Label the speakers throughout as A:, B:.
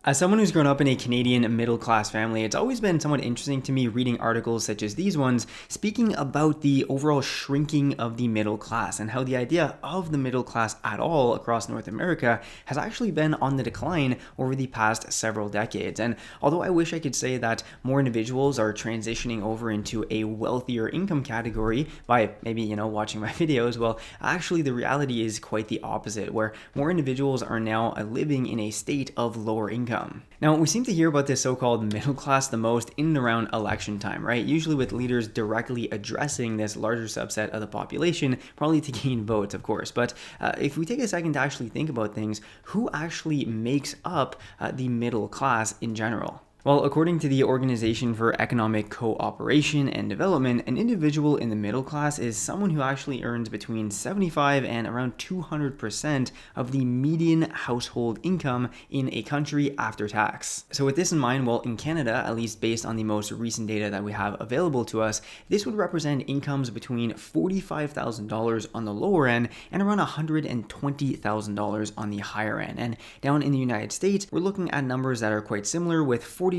A: As someone who's grown up in a Canadian middle-class family, it's always been somewhat interesting to me reading articles such as these ones speaking about the overall shrinking of the middle class and how the idea of the middle class at all across North America has actually been on the decline over the past several decades. And although I wish I could say that more individuals are transitioning over into a wealthier income category by maybe, watching my videos, well, actually the reality is quite the opposite, where more individuals are now living in a state of lower income. Now, we seem to hear about this so-called middle class the most in and around election time, right? Usually with leaders directly addressing this larger subset of the population, probably to gain votes, of course. But if we take a second to actually think about things, who actually makes up the middle class in general? Well, according to the Organization for Economic Cooperation and Development, an individual in the middle class is someone who actually earns between 75 and around 200% of the median household income in a country after tax. So with this in mind, well, in Canada, at least based on the most recent data that we have available to us, this would represent incomes between $45,000 on the lower end and around $120,000 on the higher end. And down in the United States, we're looking at numbers that are quite similar, with $42,000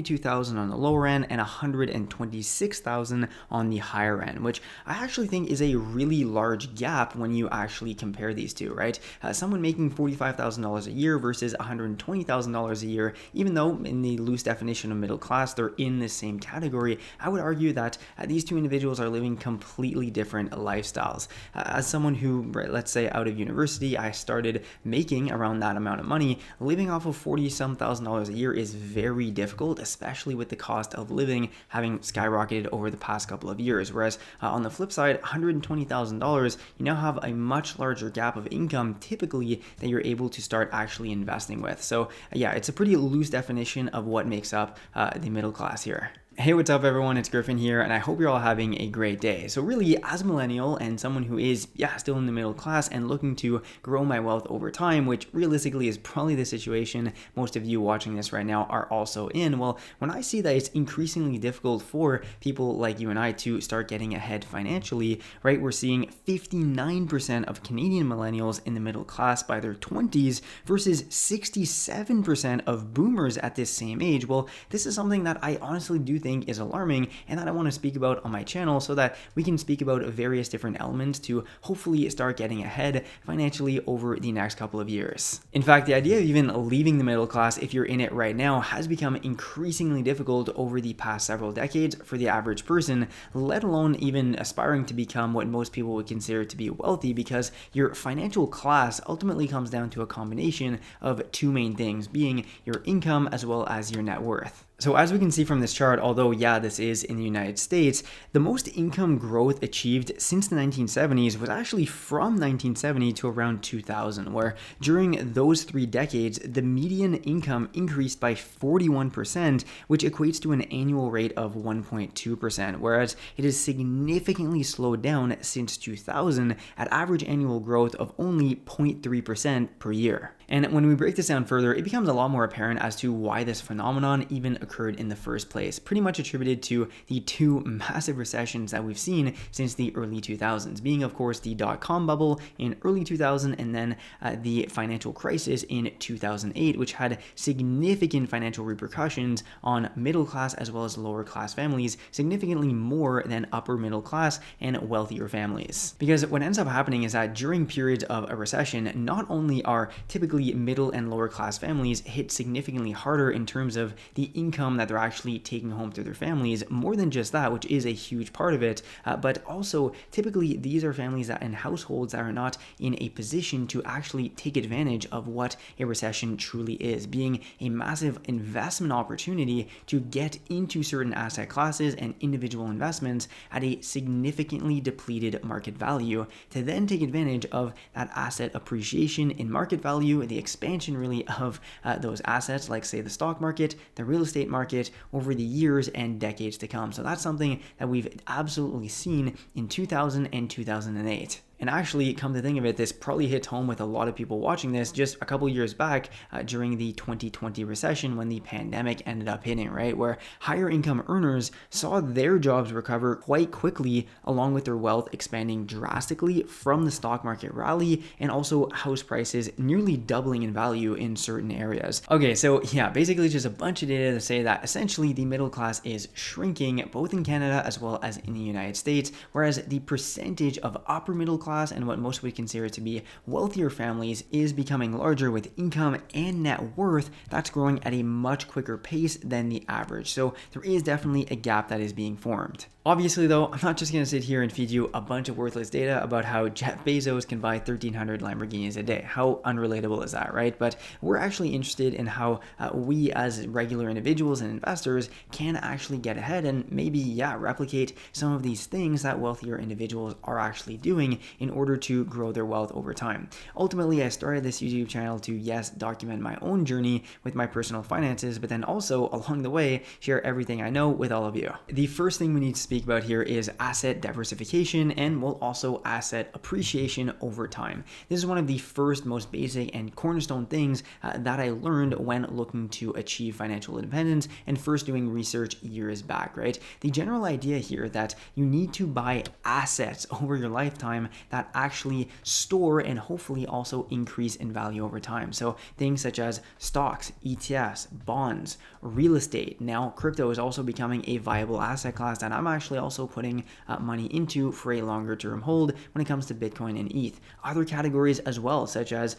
A: on the lower end and $126,000 on the higher end, which I actually think is a really large gap when you actually compare these two, right? Someone making $45,000 a year versus $120,000 a year, even though in the loose definition of middle class, they're in the same category, I would argue that these two individuals are living completely different lifestyles. As someone who, let's say out of university, I started making around that amount of money, living off of $40-some thousand a year is very difficult, especially with the cost of living having skyrocketed over the past couple of years. Whereas on the flip side, $120,000, you now have a much larger gap of income typically that you're able to start actually investing with. So yeah, it's a pretty loose definition of what makes up the middle class here. Hey, what's up everyone? It's Griffin here, and I hope you're all having a great day. So really, as a millennial and someone who is, still in the middle class and looking to grow my wealth over time, which realistically is probably the situation most of you watching this right now are also in, well, when I see that it's increasingly difficult for people like you and I to start getting ahead financially, right, we're seeing 59% of Canadian millennials in the middle class by their 20s versus 67% of boomers at this same age. Well, this is something that I honestly do think is alarming and that I want to speak about on my channel so that we can speak about various different elements to hopefully start getting ahead financially over the next couple of years. In fact, the idea of even leaving the middle class if you're in it right now has become increasingly difficult over the past several decades for the average person, let alone even aspiring to become what most people would consider to be wealthy, because your financial class ultimately comes down to a combination of two main things, being your income as well as your net worth. So as we can see from this chart, although this is in the United States, the most income growth achieved since the 1970s was actually from 1970 to around 2000, where during those 3 decades, the median income increased by 41%, which equates to an annual rate of 1.2%, whereas it has significantly slowed down since 2000 at average annual growth of only 0.3% per year. And when we break this down further, it becomes a lot more apparent as to why this phenomenon even occurred in the first place, pretty much attributed to the 2 massive recessions that we've seen since the early 2000s, being of course the dot-com bubble in early 2000 and then the financial crisis in 2008, which had significant financial repercussions on middle class as well as lower class families, significantly more than upper middle class and wealthier families. Because what ends up happening is that during periods of a recession, not only are typically middle and lower class families hit significantly harder in terms of the income that they're actually taking home to their families, more than just that, which is a huge part of it, but also typically these are families that and households that are not in a position to actually take advantage of what a recession truly is, being a massive investment opportunity to get into certain asset classes and individual investments at a significantly depleted market value to then take advantage of that asset appreciation in market value, the expansion really of those assets, like say the stock market, the real estate market, over the years and decades to come. So that's something that we've absolutely seen in 2000 and 2008. And actually, come to think of it, this probably hits home with a lot of people watching this just a couple years back during the 2020 recession when the pandemic ended up hitting, right? Where higher income earners saw their jobs recover quite quickly, along with their wealth expanding drastically from the stock market rally, and also house prices nearly doubling in value in certain areas. Okay, so yeah, basically just a bunch of data to say that essentially the middle class is shrinking both in Canada as well as in the United States, whereas the percentage of upper middle class and what most would consider to be wealthier families is becoming larger, with income and net worth that's growing at a much quicker pace than the average. So there is definitely a gap that is being formed. Obviously though, I'm not just going to sit here and feed you a bunch of worthless data about how Jeff Bezos can buy 1,300 Lamborghinis a day. How unrelatable is that, right? But we're actually interested in how we as regular individuals and investors can actually get ahead and maybe, replicate some of these things that wealthier individuals are actually doing in order to grow their wealth over time. Ultimately, I started this YouTube channel to, yes, document my own journey with my personal finances, but then also along the way, share everything I know with all of you. The first thing we need to speak about here is asset diversification, and also asset appreciation over time. This is one of the first, most basic and cornerstone things that I learned when looking to achieve financial independence and first doing research years back, right? The general idea here that you need to buy assets over your lifetime that actually store and hopefully also increase in value over time. So things such as stocks, ETFs, bonds, real estate. Now crypto is also becoming a viable asset class that I'm actually also putting money into for a longer term hold when it comes to Bitcoin and ETH. Other categories as well, such as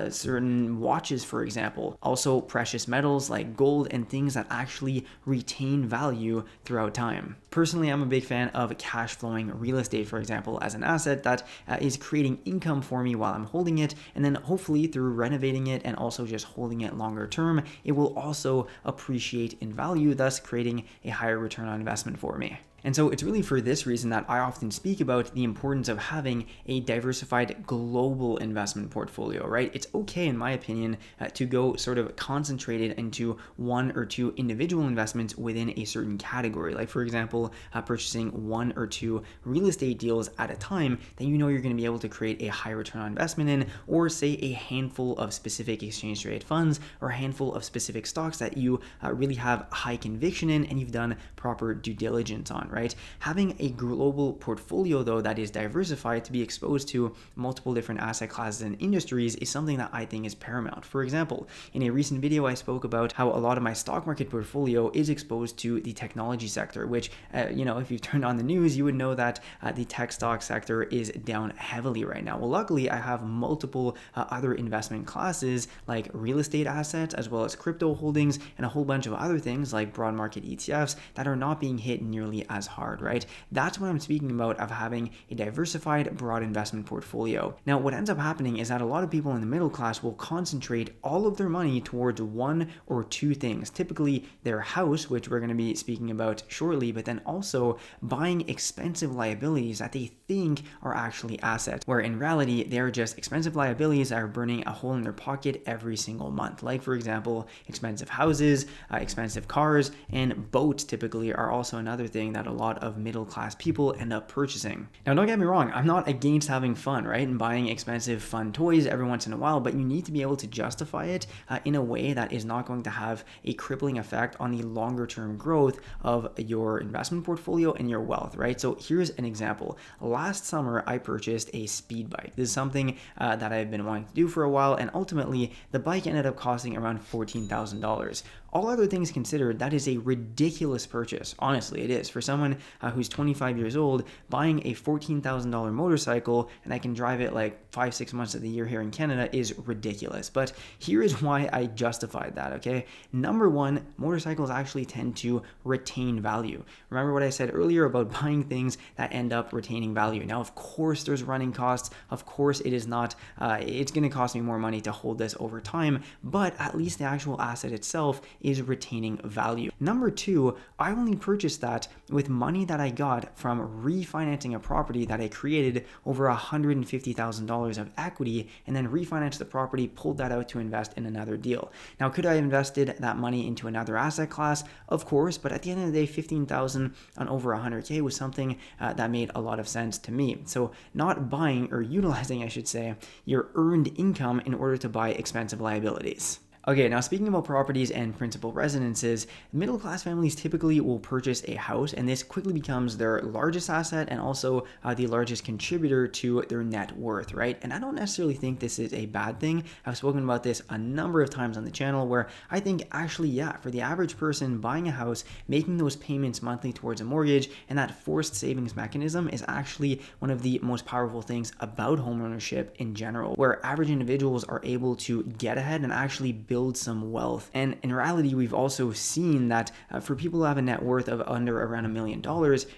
A: certain watches, for example. Also precious metals like gold and things that actually retain value throughout time. Personally, I'm a big fan of cash flowing real estate, for example, as an asset that is creating income for me while I'm holding it, and then hopefully through renovating it and also just holding it longer term, it will also appreciate in value, thus creating a higher return on investment for me. And so it's really for this reason that I often speak about the importance of having a diversified global investment portfolio, right? It's okay, in my opinion, to go sort of concentrated into one or two individual investments within a certain category. Like, for example, purchasing one or two real estate deals at a time that you know you're going to be able to create a high return on investment in, or say a handful of specific exchange traded funds or a handful of specific stocks that you really have high conviction in and you've done proper due diligence on, right? Having a global portfolio, though, that is diversified to be exposed to multiple different asset classes and industries is something that I think is paramount. For example, in a recent video, I spoke about how a lot of my stock market portfolio is exposed to the technology sector, which, if you've turned on the news, you would know that the tech stock sector is down heavily right now. Well, luckily, I have multiple other investment classes like real estate assets, as well as crypto holdings, and a whole bunch of other things like broad market ETFs that are not being hit nearly as hard, right? That's what I'm speaking about, of having a diversified, broad investment portfolio. Now, what ends up happening is that a lot of people in the middle class will concentrate all of their money towards one or two things, typically their house, which we're going to be speaking about shortly, but then also buying expensive liabilities that they think are actually assets, where in reality, they're just expensive liabilities that are burning a hole in their pocket every single month. Like, for example, expensive houses, expensive cars, and boats typically are also another thing that a lot of middle class people end up purchasing. Now, don't get me wrong, I'm not against having fun, right? And buying expensive fun toys every once in a while, but you need to be able to justify it in a way that is not going to have a crippling effect on the longer term growth of your investment portfolio and your wealth, right? So here's an example. Last summer, I purchased a speed bike. This is something that I've been wanting to do for a while, and ultimately the bike ended up costing around $14,000. All other things considered, that is a ridiculous purchase. Honestly, it is. For someone who's 25 years old, buying a $14,000 motorcycle and I can drive it like 5-6 months of the year here in Canada is ridiculous. But here is why I justified that, okay? Number one, motorcycles actually tend to retain value. Remember what I said earlier about buying things that end up retaining value. Now, of course, there's running costs. Of course, it is not, it's going to cost me more money to hold this over time, but at least the actual asset itself is retaining value. Number two, I only purchased that with money that I got from refinancing a property that I created over $150,000 of equity, and then refinanced the property, pulled that out to invest in another deal. Now, could I have invested that money into another asset class? Of course, but at the end of the day, $15,000 on over $100K was something that made a lot of sense to me. So not buying, or utilizing, I should say, your earned income in order to buy expensive liabilities. Okay, now speaking about properties and principal residences, middle class families typically will purchase a house, and this quickly becomes their largest asset and also the largest contributor to their net worth, right? And I don't necessarily think this is a bad thing. I've spoken about this a number of times on the channel, where I think actually, yeah, for the average person buying a house, making those payments monthly towards a mortgage and that forced savings mechanism is actually one of the most powerful things about homeownership in general, where average individuals are able to get ahead and actually build some wealth. And in reality, we've also seen that for people who have a net worth of under around $1 million,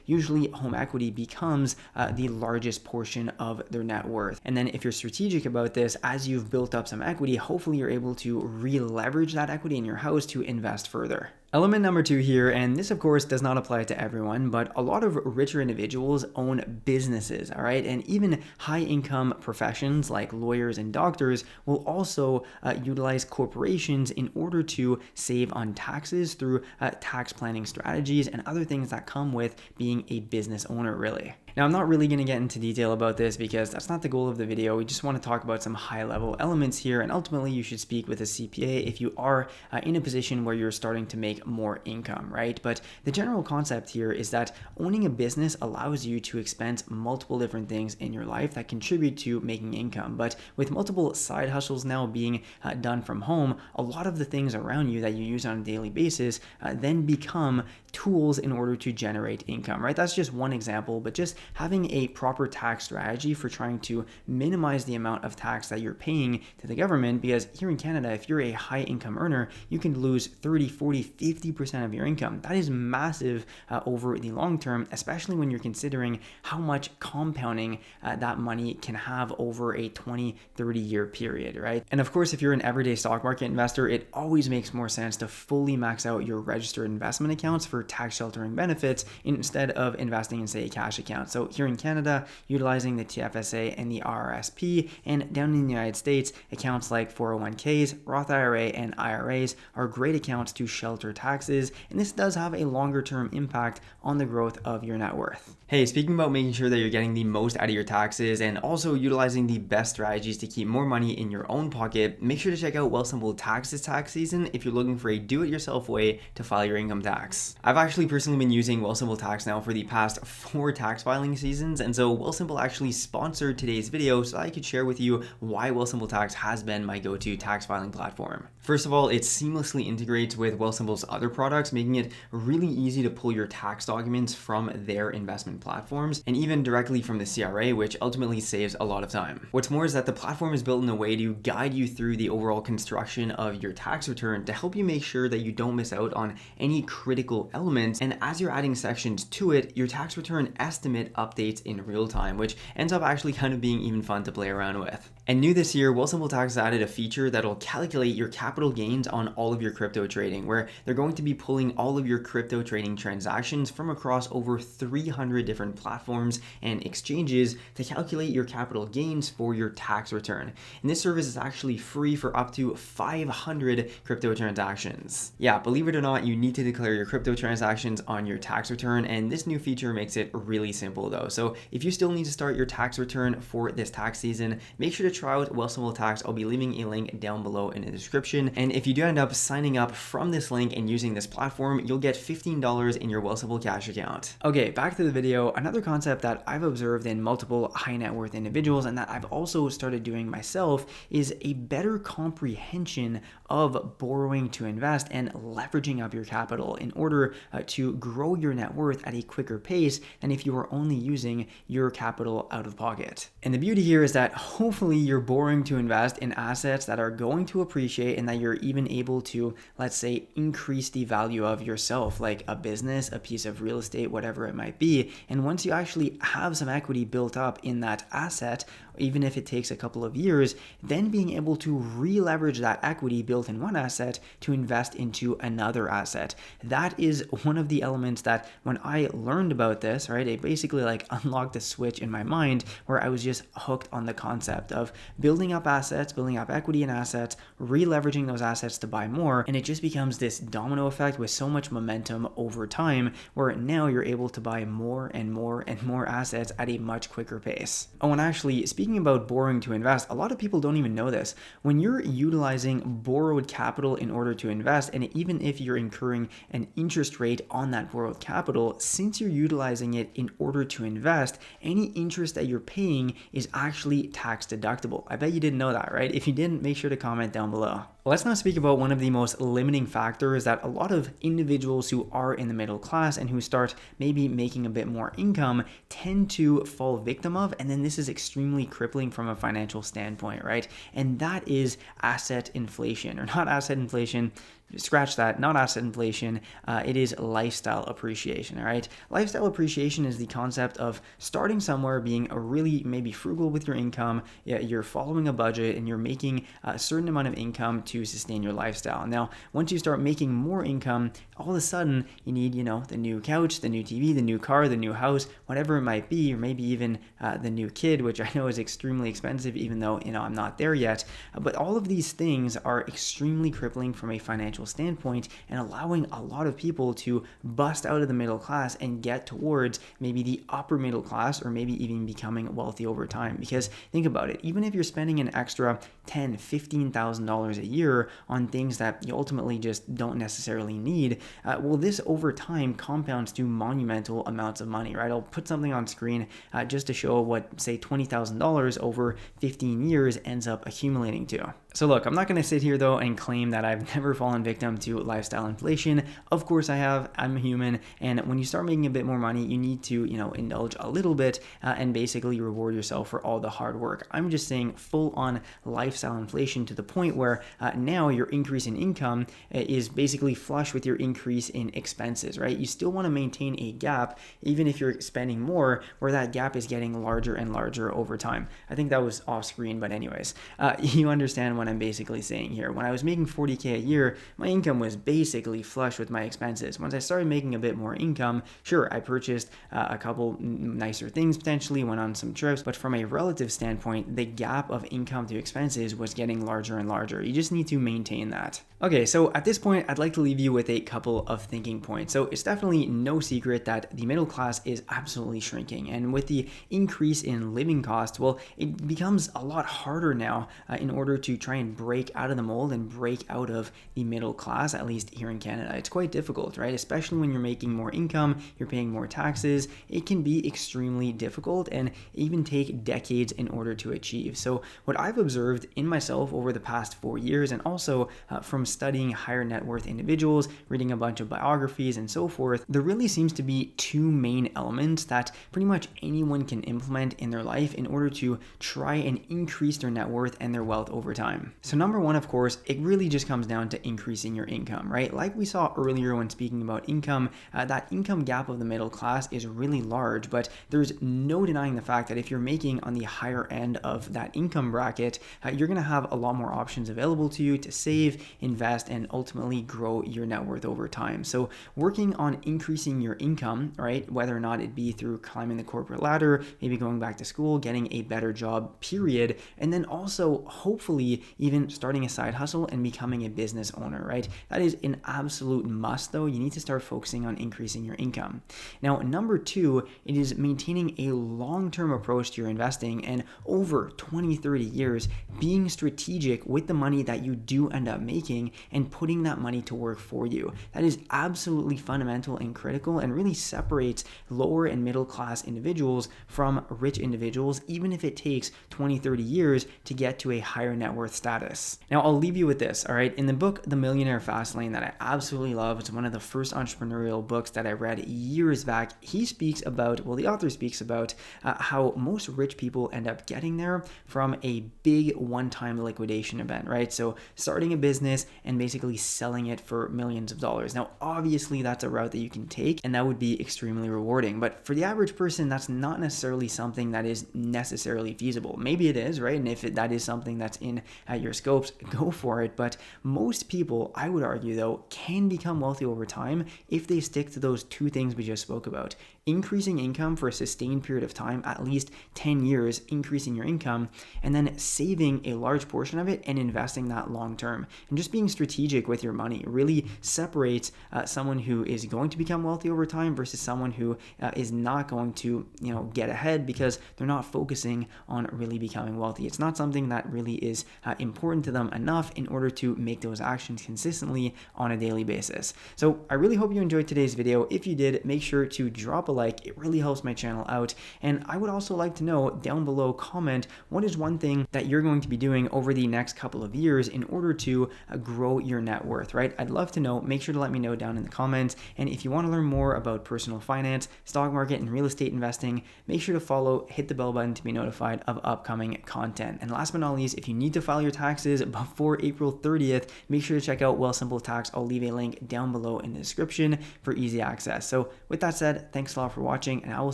A: usually home equity becomes the largest portion of their net worth. And then if you're strategic about this, as you've built up some equity, hopefully you're able to re-leverage that equity in your house to invest further. Element number two here, and this of course does not apply to everyone, but a lot of richer individuals own businesses, all right? And even high income professions like lawyers and doctors will also utilize corporations in order to save on taxes through tax planning strategies and other things that come with being a business owner, really. Now, I'm not really going to get into detail about this because that's not the goal of the video. We just want to talk about some high level elements here, and ultimately you should speak with a CPA if you are in a position where you're starting to make more income, right? But the general concept here is that owning a business allows you to expense multiple different things in your life that contribute to making income. But with multiple side hustles now being done from home, a lot of the things around you that you use on a daily basis then become tools in order to generate income, right? That's just one example, but just having a proper tax strategy for trying to minimize the amount of tax that you're paying to the government, because here in Canada, if you're a high income earner, you can lose 30, 40, 50% of your income. That is massive over the long term, especially when you're considering how much compounding that money can have over a 20, 30 year period, right? And of course, if you're an everyday stock market investor, it always makes more sense to fully max out your registered investment accounts for tax sheltering benefits instead of investing in, say, a cash account. So here in Canada, utilizing the TFSA and the RRSP, and down in the United States, accounts like 401ks, Roth IRA, and IRAs are great accounts to shelter taxes, and this does have a longer term impact on the growth of your net worth. Hey, speaking about making sure that you're getting the most out of your taxes and also utilizing the best strategies to keep more money in your own pocket, make sure to check out Wealthsimple Tax this tax season if you're looking for a do-it-yourself way to file your income tax. I've actually personally been using Wealthsimple Tax now for the past 4 tax filing seasons, and so Wealthsimple actually sponsored today's video so I could share with you why Wealthsimple Tax has been my go-to tax filing platform. First of all, it seamlessly integrates with Wealthsimple's other products, making it really easy to pull your tax documents from their investment platforms and even directly from the CRA, which ultimately saves a lot of time. What's more is that the platform is built in a way to guide you through the overall construction of your tax return to help you make sure that you don't miss out on any critical elements, and as you're adding sections to it, your tax return estimate updates in real time, which ends up actually kind of being even fun to play around with. And new this year, Wealthsimple Tax added a feature that'll calculate your capital gains on all of your crypto trading, where they're going to be pulling all of your crypto trading transactions from across over 300 different platforms and exchanges to calculate your capital gains for your tax return. And this service is actually free for up to 500 crypto transactions. Yeah, believe it or not, you need to declare your crypto transactions on your tax return, and this new feature makes it really simple though. So if you still need to start your tax return for this tax season, make sure to try out Wealthsimple Tax. I'll be leaving a link down below in the description. And if you do end up signing up from this link and using this platform, you'll get $15 in your Wealthsimple cash account. Okay, back to the video. Another concept that I've observed in multiple high net worth individuals, and that I've also started doing myself, is a better comprehension of borrowing to invest and leveraging up your capital in order to grow your net worth at a quicker pace than if you were only using your capital out of pocket. And the beauty here is that hopefully you're borrowing to invest in assets that are going to appreciate and that you're even able to, let's say, increase the value of yourself, like a business, a piece of real estate, whatever it might be. And once you actually have some equity built up in that asset, even if it takes a couple of years, then being able to re-leverage that equity built in one asset to invest into another asset. That is one of the elements that when I learned about this, right, it basically like unlocked a switch in my mind where I was just hooked on the concept of building up assets, building up equity in assets, re-leveraging those assets to buy more. And it just becomes this domino effect with so much momentum over time where now you're able to buy more and more and more assets at a much quicker pace. Oh, and actually, speaking about borrowing to invest, a lot of people don't even know this. When you're utilizing borrowed capital in order to invest, and even if you're incurring an interest rate on that borrowed capital, since you're utilizing it in order to invest, any interest that you're paying is actually tax deductible. I bet you didn't know that, right? If you didn't, make sure to comment down below. Let's now speak about one of the most limiting factors that a lot of individuals who are in the middle class and who start maybe making a bit more income tend to fall victim of, and then this is extremely crippling from a financial standpoint, right? And that is asset inflation, or not asset inflation, scratch that, not asset inflation, it is lifestyle appreciation, all right? Lifestyle appreciation is the concept of starting somewhere, being a really maybe frugal with your income, you're following a budget, and you're making a certain amount of income to sustain your lifestyle. Now, once you start making more income, all of a sudden you need, the new couch, the new TV, the new car, the new house, whatever it might be, or maybe even the new kid, which I know is extremely expensive, even though, I'm not there yet. But all of these things are extremely crippling from a financial standpoint and allowing a lot of people to bust out of the middle class and get towards maybe the upper middle class, or maybe even becoming wealthy over time. Because think about it, even if you're spending an extra $10,000, $15,000 a year on things that you ultimately just don't necessarily need, well, this over time compounds to monumental amounts of money, right? I'll put something on screen just to show what, say, $20,000 over 15 years ends up accumulating to. So look, I'm not going to sit here though and claim that I've never fallen victim to lifestyle inflation. Of course I have. I'm a human, and when you start making a bit more money, you need to, indulge a little bit and basically reward yourself for all the hard work. I'm just saying full on lifestyle inflation to the point where now your increase in income is basically flush with your increase in expenses, right? You still want to maintain a gap, even if you're spending more, where that gap is getting larger and larger over time. I think that was off screen, but anyways, you understand what I'm basically saying here. When I was making $40K a year, my income was basically flush with my expenses. Once I started making a bit more income, sure, I purchased a couple nicer things potentially, went on some trips, but from a relative standpoint, the gap of income to expenses was getting larger and larger. You just need to maintain that. Okay, so at this point, I'd like to leave you with a couple of thinking points. So it's definitely no secret that the middle class is absolutely shrinking. And with the increase in living costs, well, it becomes a lot harder now in order to try and break out of the mold and break out of the middle class, at least here in Canada. It's quite difficult, right? Especially when you're making more income, you're paying more taxes. It can be extremely difficult and even take decades in order to achieve. So what I've observed in myself over the past 4 years, and also from studying higher net worth individuals, reading a bunch of biographies and so forth, there really seems to be two main elements that pretty much anyone can implement in their life in order to try and increase their net worth and their wealth over time. So number one, of course, it really just comes down to increasing your income, right? Like we saw earlier when speaking about income, that income gap of the middle class is really large, but there's no denying the fact that if you're making on the higher end of that income bracket, you're going to have a lot more options available to you to save, invest, and ultimately grow your net worth over time. So working on increasing your income, right, whether or not it be through climbing the corporate ladder, maybe going back to school, getting a better job, period, and then also hopefully even starting a side hustle and becoming a business owner, right? That is an absolute must though. You need to start focusing on increasing your income. Now, number two, it is maintaining a long-term approach to your investing, and over 20, 30 years, being strategic with the money that you do end up making and putting that money to work for you. That is absolutely fundamental and critical, and really separates lower and middle class individuals from rich individuals, even if it takes 20, 30 years to get to a higher net worth status. Now, I'll leave you with this, all right? In the book, The Millionaire Fast Lane, that I absolutely love, it's one of the first entrepreneurial books that I read years back. He speaks about, well, the author speaks about how most rich people end up getting there from a big one-time liquidation event, right? So starting a business and basically selling it for millions of dollars. Now, obviously, that's a route that you can take, and that would be extremely rewarding. But for the average person, that's not necessarily something that is necessarily feasible. Maybe it is, right? And if that is something that's in your scopes, go for it. But most people, I would argue though, can become wealthy over time if they stick to those two things we just spoke about. Increasing income for a sustained period of time, at least 10 years, increasing your income, and then saving a large portion of it and investing that long term. And just being strategic with your money really separates someone who is going to become wealthy over time versus someone who is not going to, get ahead because they're not focusing on really becoming wealthy. It's not something that really is important to them enough in order to make those actions consistently on a daily basis. So I really hope you enjoyed today's video. If you did, make sure to drop a like. It really helps my channel out. And I would also like to know down below, comment, what is one thing that you're going to be doing over the next couple of years in order to grow your net worth, right? I'd love to know. Make sure to let me know down in the comments. And if you want to learn more about personal finance, stock market, and real estate investing, make sure to follow, hit the bell button to be notified of upcoming content. And last but not least, if you need to file your taxes before April 30th, make sure to check out Wealthsimple Tax. I'll leave a link down below in the description for easy access. So with that said, thanks a lot for watching, and I will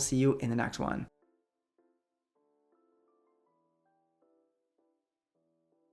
A: see you in the next one.